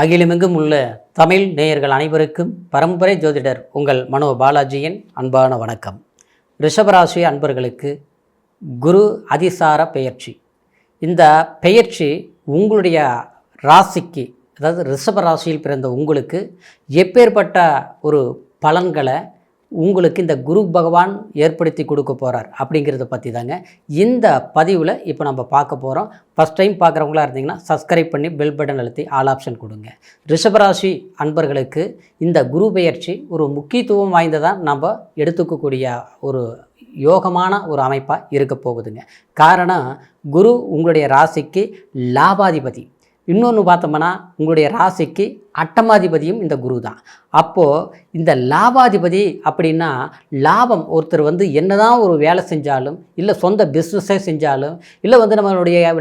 அகிலமெங்கும் உள்ள தமிழ் நேயர்கள் அனைவருக்கும் பரம்பரை ஜோதிடர் உங்கள் மனோ பாலாஜியின் அன்பான வணக்கம். ரிஷபராசி அன்பர்களுக்கு குரு அதிசார பெயர்ச்சி. இந்த பெயர்ச்சி உங்களுடைய ராசிக்கு, அதாவது ரிஷபராசியில் பிறந்த உங்களுக்கு எப்பேற்பட்ட ஒரு பலன்களை உங்களுக்கு இந்த குரு பகவான் ஏற்படுத்தி கொடுக்க போகிறார் அப்படிங்கிறத பற்றி தாங்க இந்த பதிவில் இப்போ நம்ம பார்க்க போகிறோம். ஃபஸ்ட் டைம் பார்க்குறவங்களா இருந்தீங்கன்னா சப்ஸ்கிரைப் பண்ணி பெல் பட்டன் அழுத்தி ஆல் ஆப்ஷன் கொடுங்க. ரிஷபராசி அன்பர்களுக்கு இந்த குரு பெயர்ச்சி ஒரு முக்கியத்துவம் வாய்ந்ததாக நம்ம எடுத்துக்கக்கூடிய ஒரு யோகமான ஒரு அமைப்பாக இருக்க போகுதுங்க. காரணம், குரு உங்களுடைய ராசிக்கு லாபாதிபதி. இன்னொன்று பார்த்தோம்னா உங்களுடைய ராசிக்கு அட்டமாதிபதியும் இந்த குரு தான். அப்போது இந்த லாபாதிபதி அப்படின்னா லாபம், ஒருத்தர் என்னதான் ஒரு வேலை செஞ்சாலும், இல்லை சொந்த பிஸ்னஸே செஞ்சாலும், இல்லை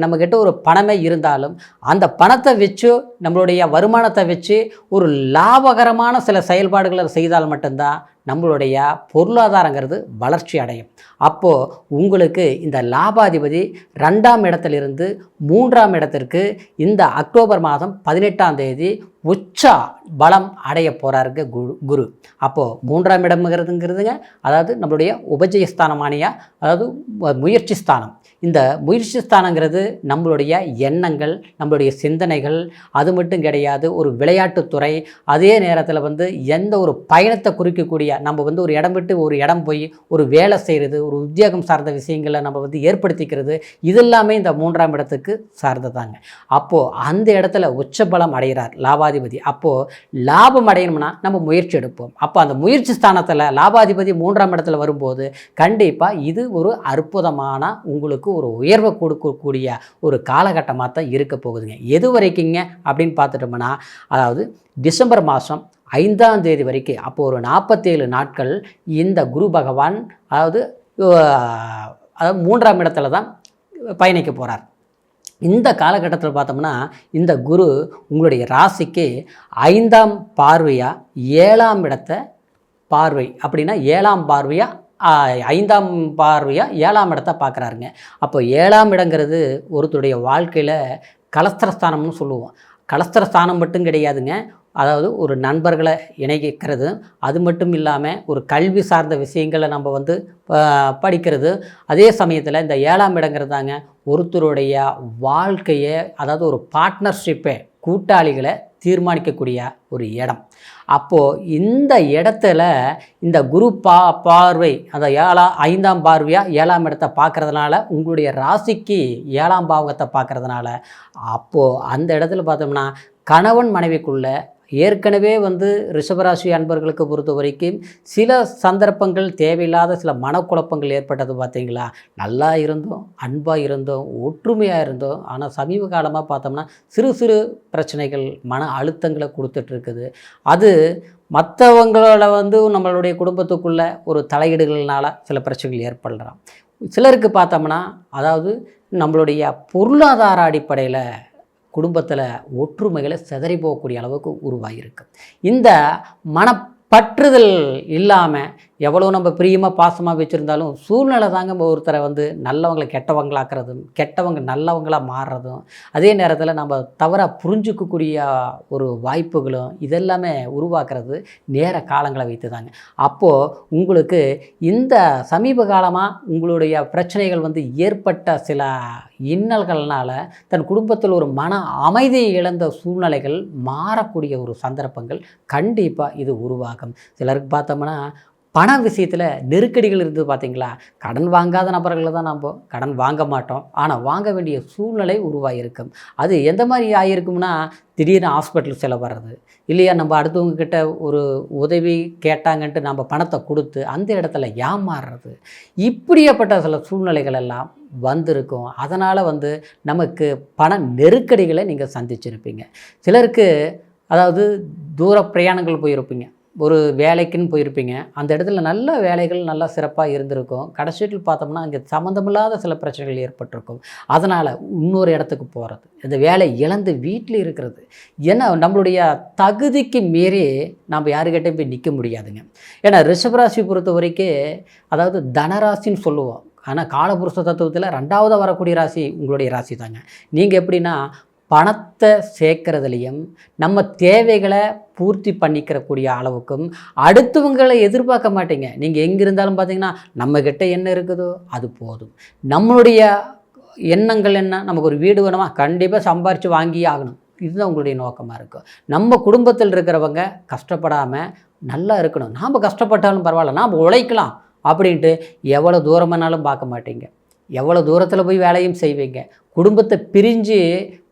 நம்மக்கிட்ட ஒரு பணமே இருந்தாலும், அந்த பணத்தை வச்சு நம்மளுடைய வருமானத்தை வச்சு ஒரு லாபகரமான சில செயல்பாடுகளை செய்தால் மட்டும்தான் நம்மளுடைய பொருளாதாரங்கிறது வளர்ச்சி அடையும். அப்போது உங்களுக்கு இந்த லாபாதிபதி 2ஆம் இடத்திலிருந்து 3ஆம் இடத்திற்கு இந்த அக்டோபர் மாதம் 18ஆம் தேதி உச்ச பலம் அடைய போகிறாருங்க குரு. அப்போது 3ஆம் இடம்ங்கிறதுங்க, அதாவது நம்மளுடைய உபஜயஸ்தானமானியா, அதாவது முயற்சி ஸ்தானம். இந்த முயற்சி ஸ்தானங்கிறது நம்மளுடைய எண்ணங்கள், நம்மளுடைய சிந்தனைகள், அது மட்டும் கிடையாது, ஒரு விளையாட்டுத்துறை, அதே நேரத்தில் எந்த ஒரு பயணத்தை குறிக்கக்கூடிய நம்ம ஒரு இடம் விட்டு ஒரு இடம் போய் ஒரு வேலை செய்கிறது, ஒரு உத்தியோகம் சார்ந்த விஷயங்களை நம்ம ஏற்படுத்திக்கிறது, இதெல்லாமே இந்த 3ஆம் இடத்துக்கு சார்ந்ததாங்க. அப்போது அந்த இடத்துல உச்சபலம் அடைகிறார் லாபாதிபதி. அப்போது லாபம் அடையணும்னா நம்ம முயற்சி எடுப்போம். அப்போ அந்த முயற்சி ஸ்தானத்தில் லாபாதிபதி 3ஆம் இடத்துல வரும்போது கண்டிப்பாக இது ஒரு அற்புதமான உங்களுக்கு ஒரு உயர்வை கொடுக்கக்கூடிய ஒரு காலகட்டமாக தான் இருக்க போகுதுங்க. எது வரைக்குங்க அப்படின்னு பார்த்துட்டோம்னா, அதாவது டிசம்பர் மாதம் 5ஆம் தேதி வரைக்கும், அப்போது ஒரு 47 நாட்கள் இந்த குரு பகவான் அதாவது 3ஆம் இடத்துல தான் பயணிக்க போகிறார். இந்த காலகட்டத்தில் பார்த்தோம்னா இந்த குரு உங்களுடைய ராசிக்கு 5ஆம் பார்வையாக 7ஆம் இடத்தை பார்வை, அப்படின்னா 7ஆம் பார்வையாக 5ஆம் பார்வையாக 7ஆம் இடத்தை பார்க்குறாருங்க. அப்போ 7ஆம் இடங்கிறது ஒருத்தருடைய வாழ்க்கையில் கலஸ்திரஸ்தானம்னு சொல்லுவோம். கலஸ்திரஸ்தானம் மட்டும் கிடையாதுங்க, அதாவது ஒரு நண்பர்களை இணைக்கிறது, அது மட்டும் இல்லாமல் ஒரு கல்வி சார்ந்த விஷயங்களை நம்ம படிக்கிறது. அதே சமயத்தில் இந்த 7ஆம் இடங்கிறதாங்க ஒருத்தருடைய வாழ்க்கையை, அதாவது ஒரு பார்ட்னர்ஷிப்பை, கூட்டாளிகளை தீர்மானிக்கக்கூடிய ஒரு இடம். அப்போது இந்த இடத்துல இந்த குரு பார்வை, அந்த 5ஆம் பார்வையாக 7ஆம் இடத்தை பார்க்குறதுனால, உங்களுடைய ராசிக்கு 7ஆம் பாவகத்தை பார்க்குறதுனால, அப்போது அந்த இடத்துல பார்த்தோம்னா கணவன் மனைவிக்குள்ள ஏற்கனவே ரிஷபராசி அன்பர்களுக்கு பொறுத்த வரைக்கும் சில சந்தர்ப்பங்கள், தேவையில்லாத சில மனக்குழப்பங்கள் ஏற்பட்டது பார்த்தீங்களா. நல்லா இருந்தோம், அன்பாக இருந்தோம், ஒற்றுமையாக இருந்தோம். ஆனால் சமீப காலமாக பார்த்தோம்னா சிறு சிறு பிரச்சனைகள், மன அழுத்தங்களை கொடுத்துட்ருக்குது. அது மற்றவங்களோட நம்மளுடைய குடும்பத்துக்குள்ளே ஒரு தலையீடுகள்னால சில பிரச்சனைகள் ஏற்படுறான். சிலருக்கு பார்த்தோம்னா, அதாவது நம்மளுடைய பொருளாதார அடிப்படையில் குடும்பத்தில் ஒற்றுமைகளை சிதறி போகக்கூடிய அளவுக்கு உருவாகியிருக்கு. இந்த மனப்பற்றுதல் இல்லாமல் எவ்வளோ நம்ம பிரியமாக பாசமாக வச்சுருந்தாலும் சூழ்நிலை தாங்க ஒருத்தரை நல்லவங்களை கெட்டவங்களாக்குறதும், கெட்டவங்க நல்லவங்களாக மாறுறதும், அதே நேரத்தில் நம்ம தவறாக புரிஞ்சுக்கக்கூடிய ஒரு வாய்ப்புகளும் இதெல்லாமே உருவாக்குறது நேர காலங்களை வைத்து தாங்க. அப்போது உங்களுக்கு இந்த சமீப காலமாக உங்களுடைய பிரச்சனைகள் ஏற்பட்ட சில இன்னல்கள்னால தன் குடும்பத்தில் ஒரு மன அமைதியை இழந்த சூழ்நிலைகள் மாறக்கூடிய ஒரு சந்தர்ப்பங்கள் கண்டிப்பாக இது உருவாகும். சிலருக்கு பார்த்தோம்னா பண விஷயத்தில் நெருக்கடிகள் இருந்தது பார்த்தீங்களா. கடன் வாங்காத நபர்களை தான் நம்ம கடன் வாங்க மாட்டோம், ஆனால் வாங்க வேண்டிய சூழ்நிலை உருவாகியிருக்கும். அது எந்த மாதிரி ஆகியிருக்கும்னா, திடீர்னு ஹாஸ்பிட்டல் செலவு வர்றது, இல்லையா நம்ம அடுத்தவங்கக்கிட்ட ஒரு உதவி கேட்டாங்கன்ட்டு நம்ம பணத்தை கொடுத்து அந்த இடத்துல ஏமாறுறது, இப்படியேப்பட்ட சில சூழ்நிலைகள் எல்லாம் வந்திருக்கும். அதனால் நமக்கு பண நெருக்கடிகளை நீங்கள் சந்திச்சிருப்பீங்க. சிலருக்கு அதாவது தூர பிரயாணங்கள் போயிருப்பீங்க, ஒரு வேலைக்குன்னு போயிருப்பீங்க. அந்த இடத்துல நல்ல வேலைகள் நல்லா சிறப்பாக இருந்திருக்கும். கடைசியில் பார்த்தோம்னா அங்கே சம்மந்தமில்லாத சில பிரச்சனைகள் ஏற்பட்டிருக்கும். அதனால் இன்னொரு இடத்துக்கு போகிறது, இந்த வேலை இழந்து வீட்டில் இருக்கிறது. ஏன்னா நம்மளுடைய தகுதிக்கு மீறி நம்ம யாருக்கிட்டையும் போய் நிற்க முடியாதுங்க. ஏன்னா ரிஷபராசி பொறுத்த வரைக்கும், அதாவது தனராசின்னு சொல்லுவோம், ஆனால் காலபுருஷ தத்துவத்தில் 2ஆவது வரக்கூடிய ராசி உங்களுடைய ராசி தாங்க. நீங்கள் எப்படின்னா பணத்தை சேர்க்கறதுலையும் நம்ம தேவைகளை பூர்த்தி பண்ணிக்கிறக்கூடிய அளவுக்கும் அடுத்தவங்களை எதிர்பார்க்க மாட்டீங்க. நீங்கள் எங்கே இருந்தாலும் பார்த்தீங்கன்னா நம்மக்கிட்ட என்ன இருக்குதோ அது போதும். நம்மளுடைய எண்ணங்கள் என்ன, நமக்கு ஒரு வீடு வேணுமா, கண்டிப்பாக சம்பாரித்து வாங்கி ஆகணும். இதுதான் உங்களுடைய நோக்கமாக இருக்கும். நம்ம குடும்பத்தில் இருக்கிறவங்க கஷ்டப்படாமல் நல்லா இருக்கணும். நாம் கஷ்டப்பட்டாலும் பரவாயில்ல, நாம் உழைக்கலாம் அப்படின்ட்டு எவ்வளோ தூரமானாலும் பார்க்க மாட்டீங்க. எவ்வளோ தூரத்தில் போய் வேலையும் செய்வீங்க. குடும்பத்தை பிரிஞ்சு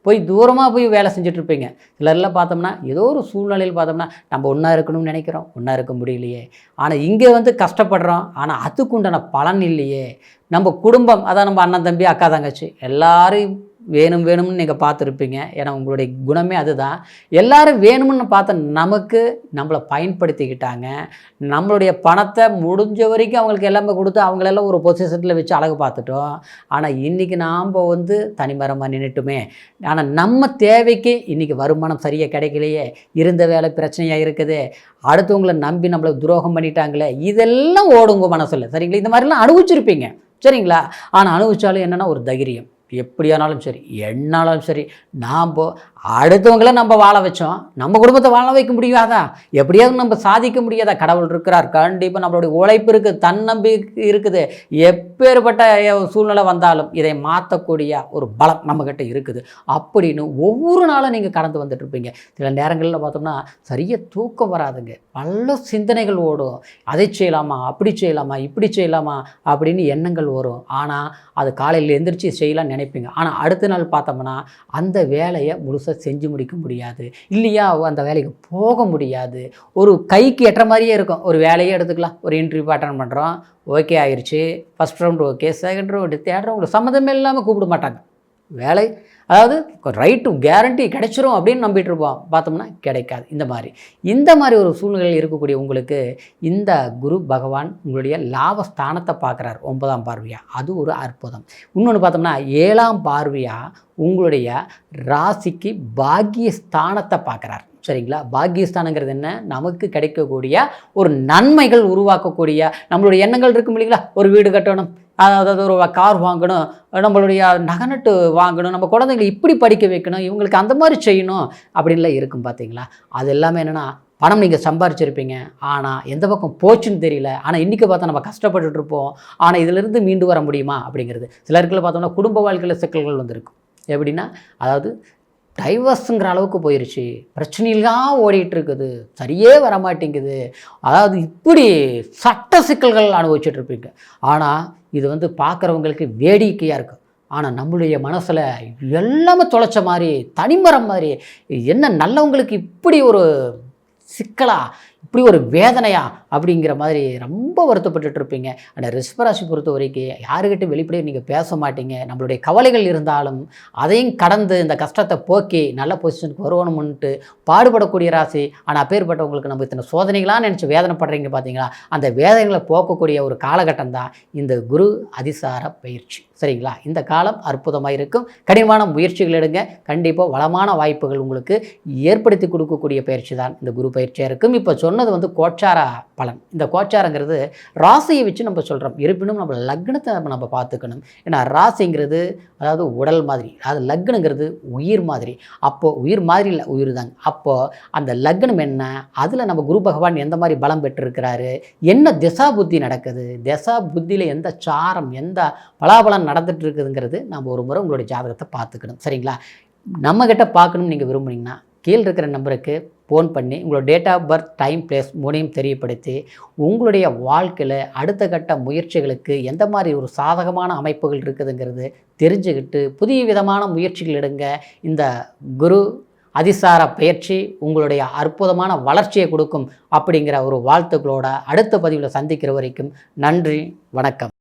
போய் தூரமாக போய் வேலை செஞ்சிட்ருப்பீங்க. சிலர்லாம் பார்த்தோம்னா ஏதோ ஒரு சூழ்நிலையில் பார்த்தோம்னா நம்ம ஒன்றா இருக்கணும்னு நினைக்கிறோம், ஒன்றா இருக்க முடியலையே. ஆனால் இங்கே வந்து கஷ்டப்படுறோம், ஆனால் அதுக்கு உண்டான பலன் இல்லையே. நம்ம குடும்பம், அதான் நம்ம அண்ணன் தம்பி அக்கா தங்கச்சி எல்லாரும் வேணும்னு நீங்கள் பார்த்துருப்பீங்க. ஏன்னா உங்களுடைய குணமே அதுதான். எல்லோரும் வேணும்னு பார்த்த நமக்கு நம்மளை பயன்படுத்திக்கிட்டாங்க. நம்மளுடைய பணத்தை முடிஞ்ச வரைக்கும் அவங்களுக்கு எல்லாமே கொடுத்து அவங்களெல்லாம் ஒரு பொசிஷனில் வச்சு அழகு பார்த்துட்டோம். ஆனால் இன்றைக்கி நாம் வந்து தனிமரமாக நின்றுட்டுமே. ஆனால் நம்ம தேவைக்கு இன்றைக்கி வருமானம் சரியாக கிடைக்கலையே, இருந்த வேலை பிரச்சனையாக இருக்குது, அடுத்தவங்களை நம்பி நம்மளை துரோகம் பண்ணிட்டாங்களே, இதெல்லாம் ஓடுங்க மனசில். சரிங்களா? இந்த மாதிரிலாம் அனுபவிச்சிருப்பீங்க. சரிங்களா? ஆனால் அனுபவிச்சாலும் என்னென்னா ஒரு தைரியம். எப்படியானாலும் சரி, என்னாலும் சரி, நாம் அடுத்தவங்கள நம்ம வாழ வச்சோம், நம்ம குடும்பத்தை வாழ வைக்க முடியாதா? எப்படியாவது நம்ம சாதிக்க முடியாதா? கடவுள் இருக்கிறார், கண்டிப்பாக நம்மளுடைய உழைப்பு இருக்குது, தன்னம்பிக்கை இருக்குது. எப்பேற்பட்ட சூழ்நிலை வந்தாலும் இதை மாற்றக்கூடிய ஒரு பலம் நம்மக்கிட்ட இருக்குது அப்படின்னு ஒவ்வொரு நாளும் நீங்கள் கடந்து வந்துட்டுருப்பீங்க. சில நேரங்களில் பார்த்தோம்னா சரியாக தூக்கம் வராதுங்க, பல சிந்தனைகள் ஓடும். அதை செய்யலாமா, அப்படி செய்யலாமா, இப்படி செய்யலாமா அப்படின்னு எண்ணங்கள் வரும். ஆனால் அது காலையில் எந்திரிச்சு செய்யலாம்னு நினைப்பீங்க. ஆனால் அடுத்த நாள் பார்த்தோம்னா அந்த வேலையை முழுசாக செஞ்சு முடிக்க முடியாது, இல்லையா அந்த வேலைக்கு போக முடியாது. ஒரு கைக்கு எட்டுற மாதிரியே இருக்கும். ஒரு வேலையே எடுத்துக்கலாம், ஒரு இன்டர்வியூ அட்டன் பண்ணுறோம், ஓகே ஆயிடுச்சு, first round okay, second round, third round, சம்மந்தமே இல்லாமல் கூப்பிட மாட்டாங்க. வேலை அதாவது ரைட்டு கேரண்டி கிடைச்சிரும் அப்படின்னு நம்பிட்டு இருப்போம், பார்த்தோம்னா கிடைக்காது. இந்த மாதிரி ஒரு சூழ்நிலையில் இருக்கக்கூடிய உங்களுக்கு இந்த குரு பகவான் உங்களுடைய லாபஸ்தானத்தை பார்க்குறார் 9ஆம் பார்வையாக. அது ஒரு அற்புதம். இன்னொன்று பார்த்தோம்னா 7ஆம் பார்வையாக உங்களுடைய ராசிக்கு பாக்கியஸ்தானத்தை பார்க்குறார். சரிங்களா? பாக்கியஸ்தானங்கிறது என்ன? நமக்கு கிடைக்கக்கூடிய ஒரு நன்மைகள் உருவாக்கக்கூடிய நம்மளுடைய எண்ணங்கள் இருக்கும் இல்லைங்களா? ஒரு வீடு கட்டணும், அதாவது ஒரு கார் வாங்கணும், நம்மளுடைய நகநட்டு வாங்கணும், நம்ம குழந்தைங்களை இப்படி படிக்க வைக்கணும், இவங்களுக்கு அந்த மாதிரி செய்யணும் அப்படின்லாம் இருக்கும் பார்த்தீங்களா? அது எல்லாமே என்னென்னா பணம் நீங்கள் சம்பாரிச்சிருப்பீங்க, ஆனால் எந்த பக்கம் போச்சுன்னு தெரியல. ஆனால் இன்றைக்கி பார்த்தா நம்ம கஷ்டப்பட்டுட்டு இருப்போம், ஆனால் இதிலிருந்து மீண்டு வர முடியுமா அப்படிங்கிறது. சிலருக்குள்ள பார்த்தோம்னா குடும்ப வாழ்க்கையில் சிக்கல்கள் வந்திருக்கும். எப்படின்னா, அதாவது டைவர்ஸுங்கிற அளவுக்கு போயிடுச்சு, பிரச்சனையில்தான் ஓடிட்டு இருக்குது, சரியே வரமாட்டேங்குது, அதாவது இப்படி சட்ட சிக்கல்கள் அனுபவிச்சுட்ருப்பீங்க. ஆனால் இது வந்து பார்க்குறவங்களுக்கு வேடிக்கையாக இருக்கும். ஆனால் நம்மளுடைய மனசில் எல்லாமே தொலைச்ச மாதிரி, தனிமரம் மாதிரி, என்ன நல்லவங்களுக்கு இப்படி ஒரு சிக்கலா, இப்படி ஒரு வேதனையா அப்படிங்கிற மாதிரி ரொம்ப வருத்தப்பட்டுட்டு இருப்பீங்க. ஆனால் ரிஷபராசி பொறுத்த வரைக்கும் யாருக்கிட்ட வெளிப்படையாக நீங்கள் பேச மாட்டீங்க. நம்மளுடைய கவலைகள் இருந்தாலும் அதையும் கடந்து இந்த கஷ்டத்தை போக்கி நல்ல பொசிஷனுக்கு வருவணும்னுட்டு பாடுபடக்கூடிய ராசி. ஆனால் அப்பேற்பட்டவங்களுக்கு நம்ம இத்தனை சோதனைகளாக நினச்சி வேதனைப்படுறீங்க பார்த்தீங்களா? அந்த வேதனைகளை போக்கக்கூடிய ஒரு காலகட்டம் தான் இந்த குரு அதிசார பயிற்சி. சரிங்களா? இந்த காலம் அற்புதமாக இருக்கும். கடினமான முயற்சிகள் எடுங்க, கண்டிப்பாக வளமான வாய்ப்புகள் உங்களுக்கு ஏற்படுத்தி கொடுக்கக்கூடிய பயிற்சி தான் இந்த குரு பயிற்சியாக இருக்கும். இப்போ சொன்னது வந்து கோச்சார பலன். இந்த கோச்சாரங்கிறது ராசியை வச்சு நம்ம சொல்கிறோம். இருப்பினும் நம்ம லக்னத்தை நம்ம பார்த்துக்கணும். ஏன்னா ராசிங்கிறது அதாவது உடல் மாதிரி, அதாவது லக்னங்கிறது உயிர் மாதிரி. அப்போது உயிர் மாதிரி இல்லை, உயிர் தாங்க. அப்போது அந்த லக்னம் என்ன, அதில் நம்ம குரு பகவான் எந்த மாதிரி பலம் பெற்றிருக்கிறாரு, என்ன திசா புத்தி நடக்குது, திசா புத்தியில் எந்த சாரம், எந்த பலாபலம் நடந்துட்டு இருக்குதுங்கிறது நம்ம ஒரு முறை உங்களுடைய ஜாதகத்தை பார்த்துக்கணும். சரிங்களா? நம்மக்கிட்ட பார்க்கணும்னு நீங்கள் விரும்புனீங்கன்னா கீழே இருக்கிற நம்பருக்கு ஃபோன் பண்ணி உங்களோட date of birth, time, place மூணையும் தெரியப்படுத்தி உங்களுடைய வாழ்க்கையில் அடுத்த கட்ட முயற்சிகளுக்கு எந்த மாதிரி ஒரு சாதகமான அமைப்புகள் இருக்குதுங்கிறது தெரிஞ்சுக்கிட்டு புதிய விதமான முயற்சிகள் எடுங்க. இந்த குரு அதிசார பயிற்சி உங்களுடைய அற்புதமான வளர்ச்சியை கொடுக்கும் அப்படிங்கிற ஒரு வாழ்த்துக்களோட அடுத்த பதிவில் சந்திக்கிற வரைக்கும் நன்றி, வணக்கம்.